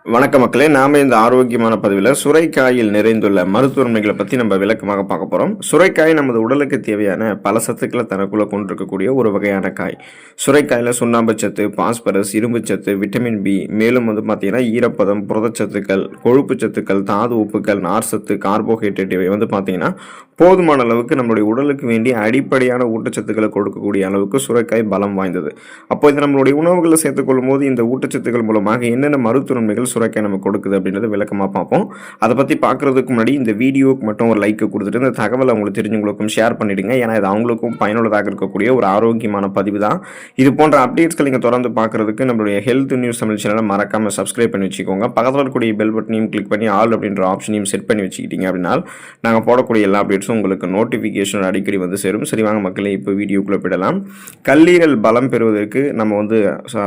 வணக்க மக்களே, நாம இந்த ஆரோக்கியமான பதிவில் சுரைக்காயில் நிறைந்துள்ள மருத்துவன்மைகளை பற்றி நம்ம விளக்கமாக பார்க்க போகிறோம். சுரைக்காய் நமது உடலுக்கு தேவையான பல சத்துக்களை தனக்குள்ளே கொண்டிருக்கக்கூடிய ஒரு வகையான காய். சுரைக்காயில் சுண்ணாம்பு சத்து, பாஸ்பரஸ், இரும்பு சத்து, விட்டமின் பி, மேலும் பார்த்தீங்கன்னா ஈரப்பதம், புரதச்சத்துக்கள், கொழுப்பு சத்துக்கள், தாது உப்புக்கள், நார் சத்து, கார்போஹைட்ரேட் இவை பார்த்தீங்கன்னா போதுமான அளவுக்கு நம்மளுடைய உடலுக்கு வேண்டிய அடிப்படையான ஊட்டச்சத்துக்களை கொடுக்கக்கூடிய அளவுக்கு சுரைக்காய் பலம் வாய்ந்தது. அப்போ இது நம்மளுடைய உணவுகளை சேர்த்துக்கொள்ளும் போது இந்த ஊட்டச்சத்துக்கள் மூலமாக என்னென்ன மருத்துவன்மைகள் சுரைக்காய் நமக்கு கொடுக்குது அப்படின்றத விளக்கமாக பார்ப்போம். அதை பற்றி பார்க்குறதுக்கு முன்னாடி இந்த வீடியோக்கு மட்டும் ஒரு லைக் கொடுத்துட்டு இந்த தகவலை அவங்களுக்கு தெரிஞ்சவங்களுக்கும் ஷேர் பண்ணிவிடுங்க. ஏன்னா இது அவங்களுக்கும் பயனுள்ளதாக இருக்கக்கூடிய ஒரு ஆரோக்கியமான பதிவு தான். இது போன்ற அப்டேட்ஸ்கள் நீங்கள் தொடர்ந்து பார்க்குறதுக்கு நம்மளுடைய ஹெல்த் நியூஸ் தமிழ் சேனலை மறக்காமல் சப்ஸ்கிரைப் பண்ணி வச்சுக்கோங்க. பக்கத்தில் இருக்கக்கூடிய பெல் பட்டனையும் கிளிக் பண்ணி ஆல் அப்படின்ற ஆப்ஷனையும் செட் பண்ணி வச்சுக்கிட்டீங்க அப்படின்னா நாங்கள் போடக்கூடிய எல்லா அப்டேட்ஸும் உங்களுக்கு நோட்டிஃபிகேஷன் அடிக்கடி சேரும். சரி, வாங்க மக்களே, இப்போ வீடியோக்குள்ளே போயிடலாம். கல்லீரல் பலம் பெறுவதற்கு நம்ம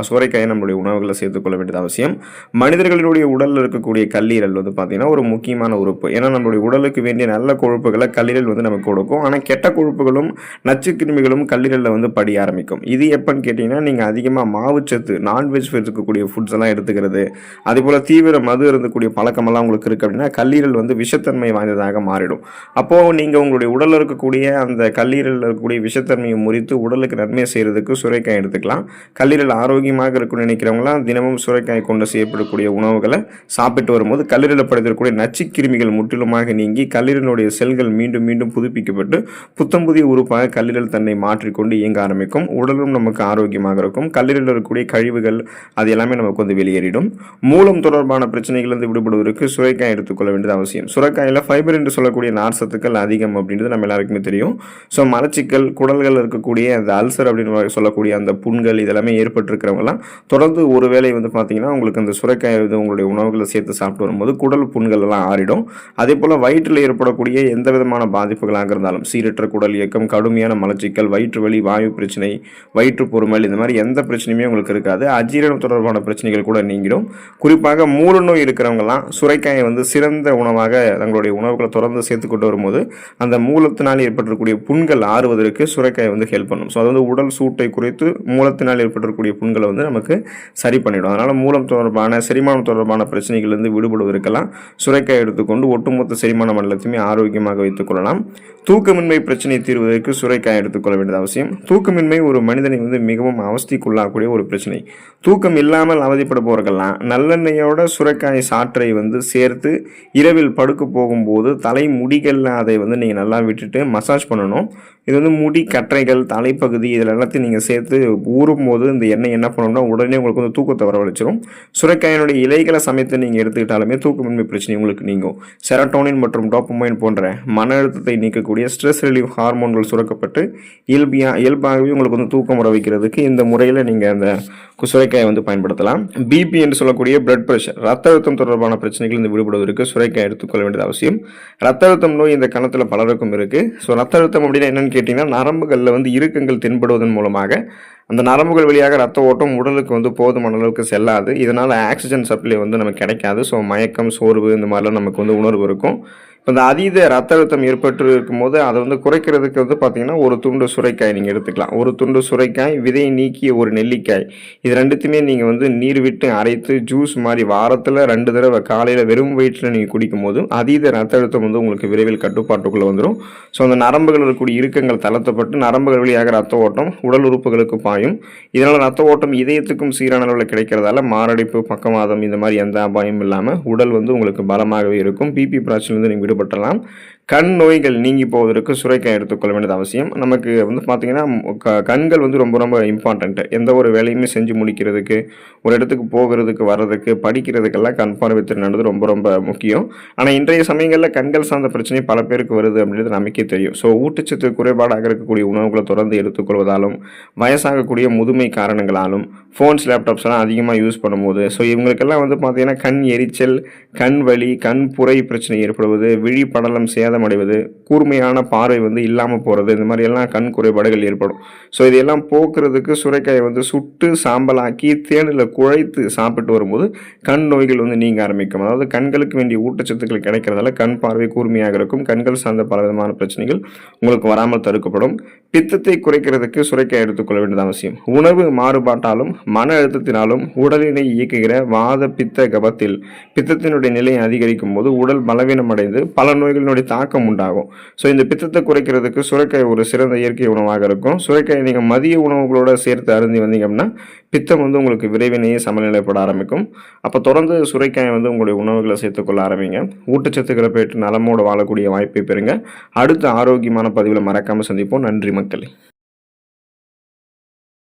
சுரைக்காயை நம்மளுடைய உணவுகளை சேர்த்துக்கொள்ள வேண்டியது அவசியம். மனிதர்களுடைய உடலில் இருக்கக்கூடிய கல்லீரல் பார்த்தீங்கன்னா ஒரு முக்கியமான உறுப்பு. ஏன்னா நம்மளுடைய உடலுக்கு வேண்டிய நல்ல கொழுப்புகளை கல்லீரல் நமக்கு கொடுக்கும். ஆனால் கெட்ட கொழுப்புகளும் நச்சு கிருமிகளும் கல்லீரலில் படி ஆரம்பிக்கும். இது எப்பன்னு கேட்டிங்கன்னா, நீங்கள் அதிகமாக மாவுச்சத்து நான்வெஜ் இருக்கக்கூடிய ஃபுட்ஸ் எல்லாம் எடுத்துக்கிறது, அதே போல் தீவிர மது இருந்தக்கூடிய பழக்கமெல்லாம் உங்களுக்கு இருக்குது அப்படின்னா கல்லீரல் விஷத்தன்மை வாய்ந்ததாக மாறிடும். அப்போது நீங்கள் உங்களுடைய உடலில் இருக்கக்கூடிய அந்த கல்லீரலில் இருக்கக்கூடிய விஷத்தன்மையை முறித்து உடலுக்கு நன்மை செய்கிறதுக்கு சுரைக்காய் எடுத்துக்கலாம். கல்லீரல் ஆரோக்கியமாக இருக்குன்னு நினைக்கிறவங்களாம் தினமும் சுரைக்காய் கொண்டு செய்யப்படக்கூடிய உணவுகளை சாப்பிட்டு வரும்போது கல்லீரலில் படுத்தக்கூடிய நச்சு கிருமிகள் முற்றிலுமாக நீங்கி கல்லீரலுடைய செல்கள் மீண்டும் மீண்டும் புதுப்பிக்கப்பட்டு புத்தம் புதிய உறுப்பாக கல்லீரல் தன்னை மாற்றிக்கொண்டு இயங்க ஆரம்பிக்கும். உடலும் நமக்கு ஆரோக்கியமாக இருக்கும். கல்லீரலில் இருக்கக்கூடிய கழிவுகள் அது எல்லாமே நமக்கு வெளியேறிடும். மூலம் தொடர்பான பிரச்சனைகளிலிருந்து விடுபடுவதற்கு சுரைக்காய் எடுத்துக்கொள்ள வேண்டியது அவசியம். சுரைக்காயில் ஃபைபர் என்று சொல்லக்கூடிய நார் சத்துக்கள் அதிகம் அப்படின்றது நம்ம எல்லாருக்குமே தெரியும். ஸோ மலச்சிக்கல், குடல்கள் இருக்கக்கூடிய அந்த அல்சர் அப்படின்னு சொல்லக்கூடிய அந்த புண்கள் இதெல்லாமே ஏற்பட்டிருக்கிறவங்கலாம் தொடர்ந்து ஒரு வேளை பார்த்தீங்கன்னா உங்களுக்கு அந்த சுரைக்காய் உங்களுடைய உணவுகளை சேர்த்து சாப்பிட்டு வரும்போது குடல் புண்கள் எல்லாம் ஆறிடும். அதே போல் வயிற்றில் ஏற்படக்கூடிய எந்த விதமான பாதிப்புகளாக இருந்தாலும் சீரற்ற குடல் இயக்கம், கடுமையான மலச்சிக்கல், வயிற்று வலி, வாயு பிரச்சனை, வயிற்று பொறுமல் இந்த மாதிரி எந்த பிரச்சனையுமே உங்களுக்கு இருக்காது. அஜீரணம் தொடர்பான பிரச்சனைகள் கூட நீங்கிடும். குறிப்பாக மூல நோய் இருக்கிறவங்கலாம் சுரைக்காயை சிறந்த உணவாக தங்களுடைய உணவுகளை தொடர்ந்து சேர்த்துக்கொண்டு வரும்போது அந்த மூலத்தினால் ஏற்பட்டிருக்கக்கூடிய புண்கள் ஆறுவதற்கு சுரைக்காய் ஹெல்ப் பண்ணும். ஸோ அது உடல் சூட்டை குறைத்து மூலத்தினால் ஏற்பட்டிருக்கக்கூடிய புண்களை நமக்கு சரி பண்ணிடும். அதனால் மூலம் தொடர்பான செரிமானம் தொடர்பான பிரச்சனைகளிலிருந்து விடுபடுவதற்கெல்லாம் சுரைக்காய் எடுத்துக்கொண்டு ஒட்டுமொத்த செரிமான மண்டலத்தையுமே ஆரோக்கியமாக வைத்துக் கொள்ளலாம். தூக்கமின்மை பிரச்சனையை தீர்வதற்கு சுரைக்காய் எடுத்துக்கொள்ள வேண்டியது அவசியம். தூக்கமின்மை ஒரு மனிதனை மிகவும் அவஸ்திக்குள்ளாகக்கூடிய ஒரு பிரச்சனை. தூக்கம் இல்லாமல் அவதிப்படுபவர்கள்லாம் நல்லெண்ணெயோட சுரைக்காய் சாற்றை சேர்த்து இரவில் படுக்க போகும்போது தலை முடிகளில் அதை நீங்கள் நல்லா விட்டுட்டு மசாஜ் பண்ணணும். இது முடி கற்றைகள், தலைப்பகுதி இதில் எல்லாத்தையும் நீங்கள் சேர்த்து ஊறும் போது இந்த எண்ணெய் என்ன பண்ணணும்னா உடனே உங்களுக்கு தூக்கத்தை வரவழைச்சிடும். சுரைக்காயினுடைய இலைகளை சமைத்து நீங்கள் எடுத்துக்கிட்டாலுமே தூக்கமின்மை பிரச்சனை உங்களுக்கு நீங்கும். செரட்டோனின் மற்றும் டோபமைன் போன்ற மன அழுத்தத்தை நீக்கக்கூடிய ஸ்ட்ரெஸ் ரிலீஃப் ஹார்மோன்கள் சுரக்கப்பட்டு இயல்பாகவே உங்களுக்கு தூக்கம் வர வைக்கிறதுக்கு இந்த முறையில் நீங்கள் அந்த சுரைக்காயை பயன்படுத்தலாம். பிபி என்று சொல்லக்கூடிய பிளட் பிரஷர், ரத்த அழுத்தம் தொடர்பான பிரச்சனைகள் விடுபடுவதற்கு சுரைக்காய் எடுத்துக்கொள்ள வேண்டியது அவசியம். ரத்த அழுத்தம் நோய் இந்த காலத்தில் பலருக்கும் இருக்குது. ஸோ ரத்த அழுத்தம் அப்படின்னா என்னன்னு கேட்டிங்கன்னா, நரம்புகளில் இறுக்கங்கள் தென்படுவதன் மூலமாக அந்த நரம்புகள் வழியாக ரத்த ஓட்டம் உடலுக்கு போதுமான அளவுக்கு செல்லாது. இதனால் ஆக்சிஜன் சப்ளை நமக்கு கிடைக்காது. ஸோ மயக்கம், சோர்வு இந்த மாதிரிலாம் நமக்கு உணர்வு இருக்கும். இப்போ இந்த அதீத ரத்த அழுத்தம் ஏற்பட்டு இருக்கும்போது அதை குறைக்கிறதுக்கு பார்த்தீங்கன்னா ஒரு துண்டு சுரைக்காய் நீங்கள் எடுத்துக்கலாம். ஒரு துண்டு சுரைக்காய், விதை நீக்கிய ஒரு நெல்லிக்காய், இது ரெண்டுத்தையுமே நீங்கள் நீர் விட்டு அரைத்து ஜூஸ் மாதிரி வாரத்தில் 2 தடவை காலையில் வெறும் வயிற்றில் நீங்கள் குடிக்கும் போது அதீத ரத்த அழுத்தம் உங்களுக்கு விரைவில் கட்டுப்பாட்டுக்குள்ளே வந்துடும். ஸோ அந்த நரம்புகள் இருக்கக்கூடிய இறுக்கங்கள் தளர்த்தப்பட்டு நரம்புகள் வழியாக ரத்த ஓட்டம் உடல் உறுப்புகளுக்கு பாயும். இதனால் ரத்த ஓட்டம் இதயத்துக்கும் சீரான அளவில் கிடைக்கிறதால மாரடைப்பு, பக்கவாதம் இந்த மாதிரி எந்த அபாயம் இல்லாமல் உடல் உங்களுக்கு பலமாகவே இருக்கும். பிபி பிரச்சனையிலிருந்து நீங்கள் விடுபட்டலாம். கண் நோய்கள் நீங்கி போவதற்கு சுரைக்காய் எடுத்துக்கொள்ள வேண்டியது அவசியம். நமக்கு பார்த்தீங்கன்னா கண்கள் ரொம்ப ரொம்ப இம்பார்ட்டன்ட்டு. எந்த ஒரு வேலையுமே செஞ்சு முடிக்கிறதுக்கு, ஒரு இடத்துக்கு போகிறதுக்கு, வர்றதுக்கு, படிக்கிறதுக்கெல்லாம் கண் பார்வை திறனானது ரொம்ப ரொம்ப முக்கியம். ஆனால் இன்றைய சமயங்களில் கண்கள் சார்ந்த பிரச்சனை பல பேருக்கு வருது அப்படின்றது நமக்கே தெரியும். ஸோ ஊட்டச்சத்து குறைபாடாக இருக்கக்கூடிய உணவுகளை தொடர்ந்து எடுத்துக்கொள்வதாலும், வயசாகக்கூடிய முதுமை காரணங்களாலும், ஃபோன்ஸ், லேப்டாப்ஸ் எல்லாம் அதிகமாக யூஸ் பண்ணும்போது ஸோ இவங்களுக்கெல்லாம் பார்த்தீங்கன்னா கண் எரிச்சல், கண் வலி, கண் புரை பிரச்சனை ஏற்படுவது, விழி படலம், சேதம் சேதமடைவது, கூர்மையான பார்வை இல்லாமல் போகிறது, இந்த மாதிரி எல்லாம் கண் குறைபாடுகள் ஏற்படும். ஸோ இதையெல்லாம் போக்குறதுக்கு சுரைக்காயை சுட்டு சாம்பலாக்கி தேனில் குழைத்து சாப்பிட்டு வரும்போது கண் நோய்கள் நீங்க ஆரம்பிக்கும். அதாவது கண்களுக்கு வேண்டிய ஊட்டச்சத்துக்கள் கிடைக்கிறதால கண் பார்வை கூர்மையாக இருக்கும். கண்கள் சார்ந்த பல விதமான பிரச்சனைகள் உங்களுக்கு வராமல் தடுக்கப்படும். பித்தத்தை குறைக்கிறதுக்கு சுரைக்காய் எடுத்துக்கொள்ள வேண்டியது அவசியம். உணவு மாறுபாட்டாலும் மன அழுத்தத்தினாலும் உடலினை இயக்குகிற வாத பித்த கபத்தில் பித்தத்தினுடைய நிலையை அதிகரிக்கும் போது உடல் பலவீனம் அடைந்து பல நோய்களினுடைய தாக்கம் உண்டாகும். ஸோ இந்த பித்தத்தை குறைக்கிறதுக்கு சுரைக்காய் ஒரு சிறந்த இயற்கை உணவாக இருக்கும். சுரைக்காய் நீங்கள் மதிய உணவுகளோட சேர்த்து அருந்தி வந்தீங்க அப்படின்னா பித்தம் உங்களுக்கு விரைவிலேயே சமநிலைப்பட ஆரம்பிக்கும். அப்போ தொடர்ந்து சுரைக்காயை உங்களுடைய உணவுகளை சேர்த்துக்கொள்ள ஆரம்பிங்க. ஊட்டச்சத்துக்களை பெற்று நலமோடு வாழக்கூடிய வாய்ப்பை பெறுங்க. அடுத்த ஆரோக்கியமான பதிவில் மறக்காமல் சந்திப்போம். நன்றி மக்களே.